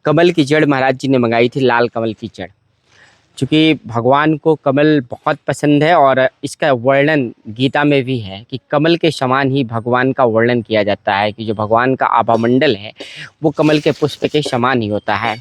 कमल की जड़ महाराज जी ने मंगाई थी, लाल कमल की जड़। चूँकि भगवान को कमल बहुत पसंद है और इसका वर्णन गीता में भी है कि कमल के समान ही भगवान का वर्णन किया जाता है कि जो भगवान का आभामंडल है वो कमल के पुष्प के समान ही होता है।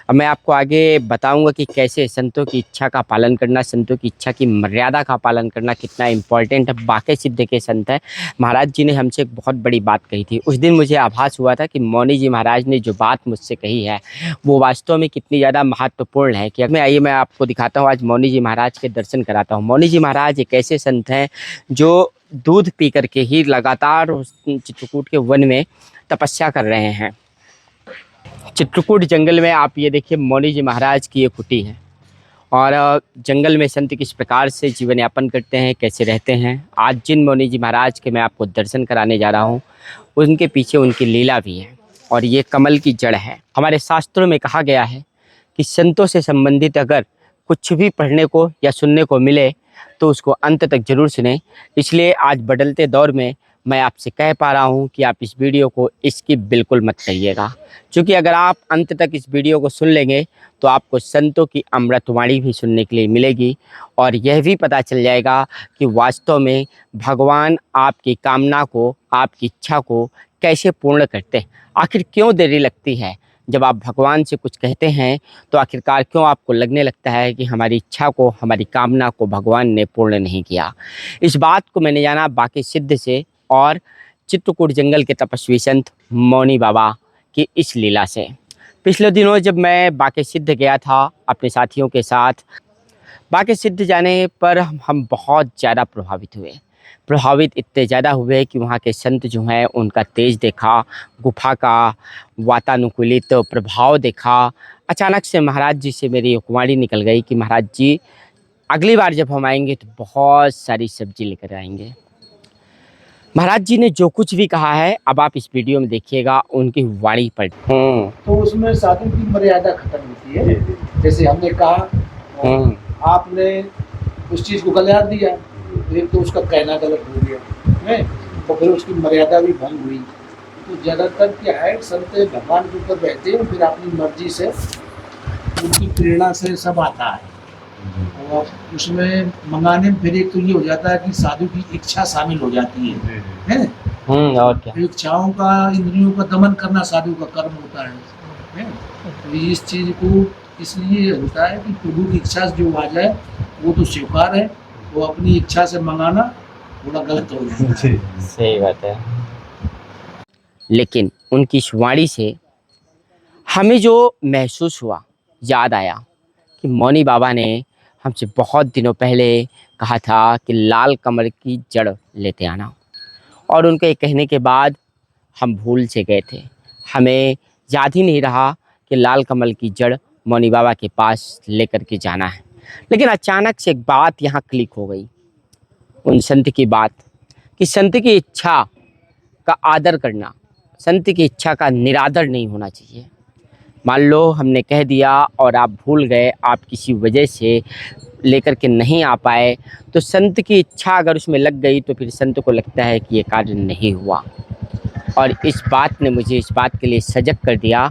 अब मैं आपको आगे बताऊंगा कि कैसे संतों की इच्छा का पालन करना, संतों की इच्छा की मर्यादा का पालन करना कितना इम्पोर्टेंट है। बाके सिद्ध के संत है। महाराज जी ने हमसे एक बहुत बड़ी बात कही थी। उस दिन मुझे आभास हुआ था कि मौनी जी महाराज ने जो बात मुझसे कही है वो वास्तव में कितनी ज़्यादा महत्वपूर्ण है। कि आइए मैं आपको दिखाता हूँ, आज मौनी जी महाराज के दर्शन कराता हूँ। मौनी जी महाराज एक ऐसे संत हैं जो दूध पी करके ही लगातार चित्रकूट के वन में तपस्या कर रहे हैं। चित्रकूट जंगल में आप ये देखिए, मौनी जी महाराज की ये कुटी है और जंगल में संत किस प्रकार से जीवन यापन करते हैं, कैसे रहते हैं। आज जिन मौनी जी महाराज के मैं आपको दर्शन कराने जा रहा हूँ उनके पीछे उनकी लीला भी है और ये कमल की जड़ है। हमारे शास्त्रों में कहा गया है कि संतों से संबंधित अगर कुछ भी पढ़ने को या सुनने को मिले तो उसको अंत तक जरूर सुने। इसलिए आज बदलते दौर में मैं आपसे कह पा रहा हूँ कि आप इस वीडियो को स्किप बिल्कुल मत करिएगा, क्योंकि अगर आप अंत तक इस वीडियो को सुन लेंगे तो आपको संतों की अमृतवाणी भी सुनने के लिए मिलेगी और यह भी पता चल जाएगा कि वास्तव में भगवान आपकी कामना को, आपकी इच्छा को कैसे पूर्ण करते हैं। आखिर क्यों देरी लगती है जब आप भगवान से कुछ कहते हैं तो आखिरकार क्यों आपको लगने लगता है कि हमारी इच्छा को, हमारी कामना को भगवान ने पूर्ण नहीं किया। इस बात को मैंने जाना बाके सिद्ध से और चित्रकूट जंगल के तपस्वी संत मौनी बाबा की इस लीला से। पिछले दिनों जब मैं बाके सिद्ध गया था अपने साथियों के साथ, बाके सिद्ध जाने पर हम बहुत ज़्यादा प्रभावित हुए। प्रभावित इतने ज़्यादा हुए कि वहाँ के संत जो हैं उनका तेज देखा, गुफा का वातानुकूलित प्रभाव देखा। अचानक से महाराज जी से मेरी एक वाणी निकल गई कि महाराज जी अगली बार जब हम आएंगे तो बहुत सारी सब्जी लेकर आएंगे। महाराज जी ने जो कुछ भी कहा है अब आप इस वीडियो में देखिएगा, उनकी वाणी पर। तो उसमें साधु की मर्यादा खत्म होती है। जैसे हमने कहा आपने उस चीज़ को गलत दिया, एक तो उसका कहना गलत हो गया है और फिर उसकी मर्यादा भी भंग हुई। तो ज़्यादातर क्या है, संत भगवान के ऊपर बैठते हैं फिर अपनी मर्जी से, उनकी प्रेरणा से सब आता है और उसमें मंगाने में फिर एक तो ये हो जाता है कि साधु की इच्छा शामिल हो जाती है और क्या, इच्छाओं का, इंद्रियों का दमन करना साधु का कर्म होता है। तो इस चीज़ को इसलिए होता है कि प्रभु की इच्छा से जो आ जाए वो तो स्वीकार है, वो अपनी इच्छा से मंगाना थोड़ा गलत हो जाता है। सही बात है। लेकिन उनकी इस वाणी से हमें जो महसूस हुआ, याद आया कि मौनी बाबा ने हमसे बहुत दिनों पहले कहा था कि लाल कमल की जड़ लेते आना, और उनके कहने के बाद हम भूल से गए थे। हमें याद ही नहीं रहा कि लाल कमल की जड़ मौनी बाबा के पास लेकर के जाना है। लेकिन अचानक से एक बात यहाँ क्लिक हो गई, उन संत की बात कि संत की इच्छा का आदर करना, संत की इच्छा का निरादर नहीं होना चाहिए। मान लो हमने कह दिया और आप भूल गए, आप किसी वजह से लेकर के नहीं आ पाए, तो संत की इच्छा अगर उसमें लग गई तो फिर संत को लगता है कि ये कार्य नहीं हुआ। और इस बात ने मुझे इस बात के लिए सजग कर दिया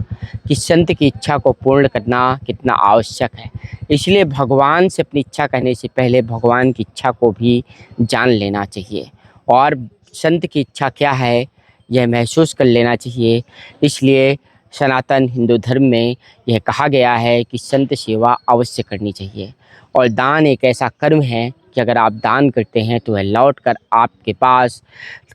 कि संत की इच्छा को पूर्ण करना कितना आवश्यक है। इसलिए भगवान से अपनी इच्छा कहने से पहले भगवान की इच्छा को भी जान लेना चाहिए और संत की इच्छा क्या है यह महसूस कर लेना चाहिए। इसलिए सनातन हिंदू धर्म में यह कहा गया है कि संत सेवा अवश्य करनी चाहिए और दान एक ऐसा कर्म है कि अगर आप दान करते हैं तो वह लौट कर आपके पास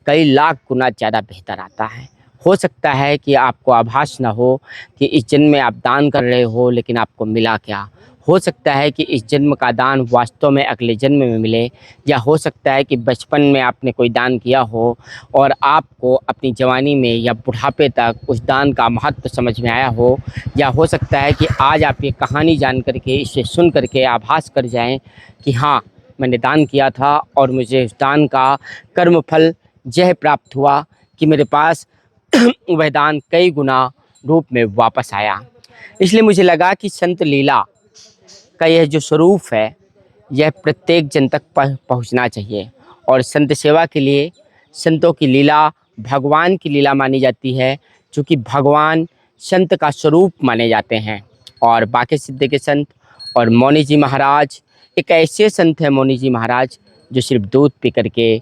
कई लाख गुना ज़्यादा बेहतर आता है। हो सकता है कि आपको आभास ना हो कि इस जन्म में आप दान कर रहे हो लेकिन आपको मिला क्या। हो सकता है कि इस जन्म का दान वास्तव में अगले जन्म में मिले, या हो सकता है कि बचपन में आपने कोई दान किया हो और आपको अपनी जवानी में या बुढ़ापे तक उस दान का महत्व समझ में आया हो, या हो सकता है कि आज आप ये कहानी जान करके, इसे सुन करके आभास कर जाएं कि हाँ मैंने दान किया था और मुझे उस दान का कर्मफल यह प्राप्त हुआ कि मेरे पास वह दान कई गुना रूप में वापस आया। इसलिए मुझे लगा कि संत लीला का यह जो स्वरूप है यह प्रत्येक जन तक पहुंचना चाहिए और संत सेवा के लिए संतों की लीला भगवान की लीला मानी जाती है, क्योंकि भगवान संत का स्वरूप माने जाते हैं। और बाके सिद्धे के संत और मौनी जी महाराज एक ऐसे संत हैं, मौनी जी महाराज, जो सिर्फ दूध पी करके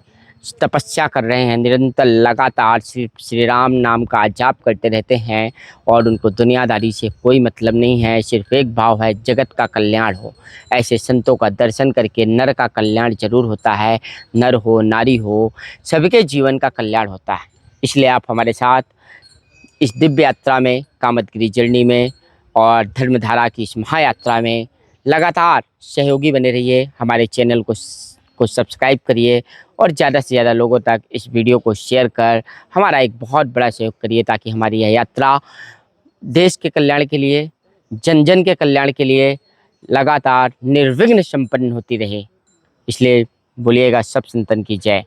तपस्या कर रहे हैं, निरंतर लगातार सिर्फ श्री राम नाम का जाप करते रहते हैं और उनको दुनियादारी से कोई मतलब नहीं है, सिर्फ एक भाव है, जगत का कल्याण हो। ऐसे संतों का दर्शन करके नर का कल्याण जरूर होता है, नर हो नारी हो सबके जीवन का कल्याण होता है। इसलिए आप हमारे साथ इस दिव्य यात्रा में, कामदगिरी जर्नी में और धर्मधारा की इस महायात्रा में लगातार सहयोगी बने रहिए। हमारे चैनल को सब्सक्राइब करिए और ज़्यादा से ज़्यादा लोगों तक इस वीडियो को शेयर कर हमारा एक बहुत बड़ा सहयोग करिए, ताकि हमारी यह यात्रा देश के कल्याण के लिए, जन जन के कल्याण के लिए लगातार निर्विघ्न संपन्न होती रहे। इसलिए बोलिएगा सब संतन की जय।